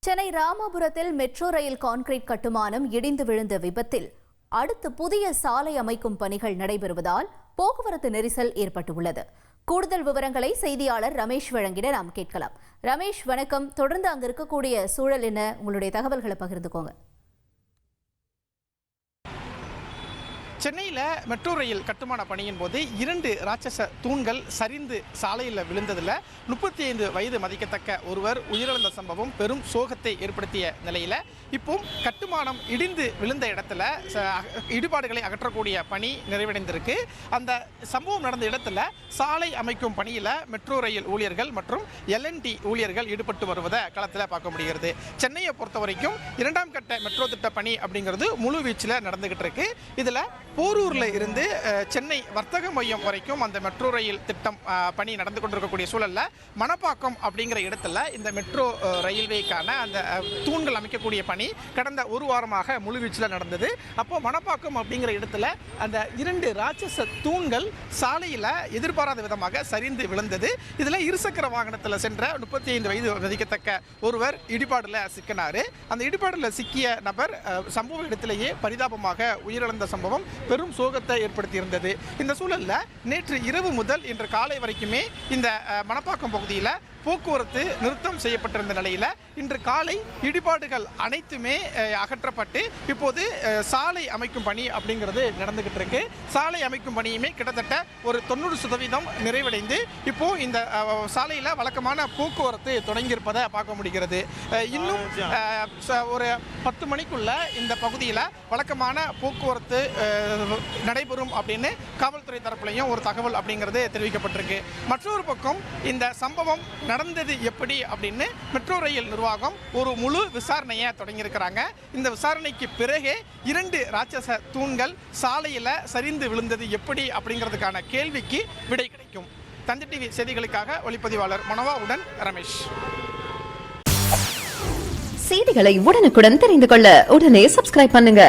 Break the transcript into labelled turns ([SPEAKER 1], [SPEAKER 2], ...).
[SPEAKER 1] Chennai ராமாபுரத்தில் metro rail concrete கட்டுமானம் இடிந்து விழுந்த விபத்தில் அடுத்து புதிய சாலை அமைக்கும் பணிகள் நடைபெறுவதால் போக்குவரத்து நெரிசல் ஏற்பட்டுள்ளது. கூடுதல் விவரங்களை செய்தியாளர் ரமேஷ் வழங்கிட நாம் கேட்கலாம். ரமேஷ், வணக்கம். தொடர்ந்து அங்கு இருக்கக்கூடிய சூழல் என்ன? உங்களுடைய தகவல்களை பகிர்ந்துக்கோங்க.
[SPEAKER 2] சென்னையில் மெட்ரோ ரயில் கட்டுமான பணியின் போது 2 ராட்சச தூண்கள் சரிந்து சாலையில் விழுந்ததில் 35 வயது மதிக்கத்தக்க ஒருவர் உயிரிழந்த சம்பவம் பெரும் சோகத்தை ஏற்படுத்திய நிலையில் இப்போ கட்டுமானம் இடிந்து விழுந்த இடத்துல இடிபாடுகளை அகற்றக்கூடிய பணி நிறைவடைந்திருக்கு. அந்த சம்பவம் நடந்த இடத்துல சாலை அமைக்கும் பணியில் மெட்ரோ ரயில் ஊழியர்கள் மற்றும் LNT ஊழியர்கள் ஈடுபட்டு வருவதை களத்தில் பார்க்க முடிகிறது. சென்னையை பொறுத்த வரைக்கும் 2ஆம் கட்ட மெட்ரோ திட்ட பணி அப்படிங்கிறது முழு வீச்சில் நடந்துகிட்டு இருக்கு. இதில் போரூரில் இருந்து சென்னை வர்த்தக மையம் வரைக்கும் அந்த மெட்ரோ ரயில் திட்டம் பணி நடந்து கொண்டிருக்கக்கூடிய சூழலில் மணப்பாக்கம் அப்படிங்கிற இடத்துல இந்த மெட்ரோ ரயில்வேக்கான அந்த தூண்கள் அமைக்கக்கூடிய பணி கடந்த ஒரு வாரமாக முழுவீச்சில் நடந்தது. அப்போது மணப்பாக்கம் அப்படிங்கிற இடத்துல அந்த 2 ராட்சச தூண்கள் சாலையில் எதிர்பாராத விதமாக சரிந்து விழுந்தது. இதில் இருசக்கர வாகனத்தில் சென்ற 35 வயது மதிக்கத்தக்க ஒருவர் இடிபாடில் சிக்கினார். அந்த இடிபாடில் சிக்கிய நபர் சம்பவ இடத்திலேயே பரிதாபமாக உயிரிழந்த சம்பவம் பெரும் சோகத்தை ஏற்படுத்தியிருந்தது. இந்த சூழலில் நேற்று இரவு முதல் இன்று காலை வரைக்குமே இந்த மணப்பாக்கம் பகுதியில் போக்குவரத்து நிறுத்தம் செய்யப்பட்டிருந்த நிலையில் இன்று காலை இடிபாடுகள் அனைத்துமே அகற்றப்பட்டு இப்போது சாலை அமைக்கும் பணி அப்படிங்கிறது நடந்துகிட்டு இருக்கு. சாலை அமைக்கும் பணியுமே கிட்டத்தட்ட ஒரு 90% நிறைவடைந்து இப்போ இந்த சாலையில் வழக்கமான போக்குவரத்து தொடங்கியிருப்பதை பார்க்க முடிகிறது. இன்னும் ஒரு 10 மணிக்குள்ள இந்த பகுதியில் வழக்கமான போக்குவரத்து நடைபெறும் அப்படின்னு காவல்துறை தரப்புலையும் ஒரு தகவல் அப்படிங்கிறது தெரிவிக்கப்பட்டிருக்கு. மற்றொரு பக்கம் இந்த சம்பவம் நடந்தது எப்படி அப்படின்னு மெட்ரோ ரயில் நிர்வாகம் ஒரு முழு விசாரணையை தொடங்கியிருக்கிறாங்க. இந்த விசாரணைக்கு பிறகே 2 ராட்சச தூண்கள் சாலையில் சரிந்து விழுந்தது எப்படி அப்படிங்கிறதுக்கான கேள்விக்கு விடை கிடைக்கும். தந்தி டிவி செய்திகளுக்காக ஒளிப்பதிவாளர் மனோவாவுடன் ரமேஷ்.
[SPEAKER 3] செய்திகளை உடனுக்குடன் தெரிந்து கொள்ள உடனே சப்ஸ்கிரைப் பண்ணுங்க.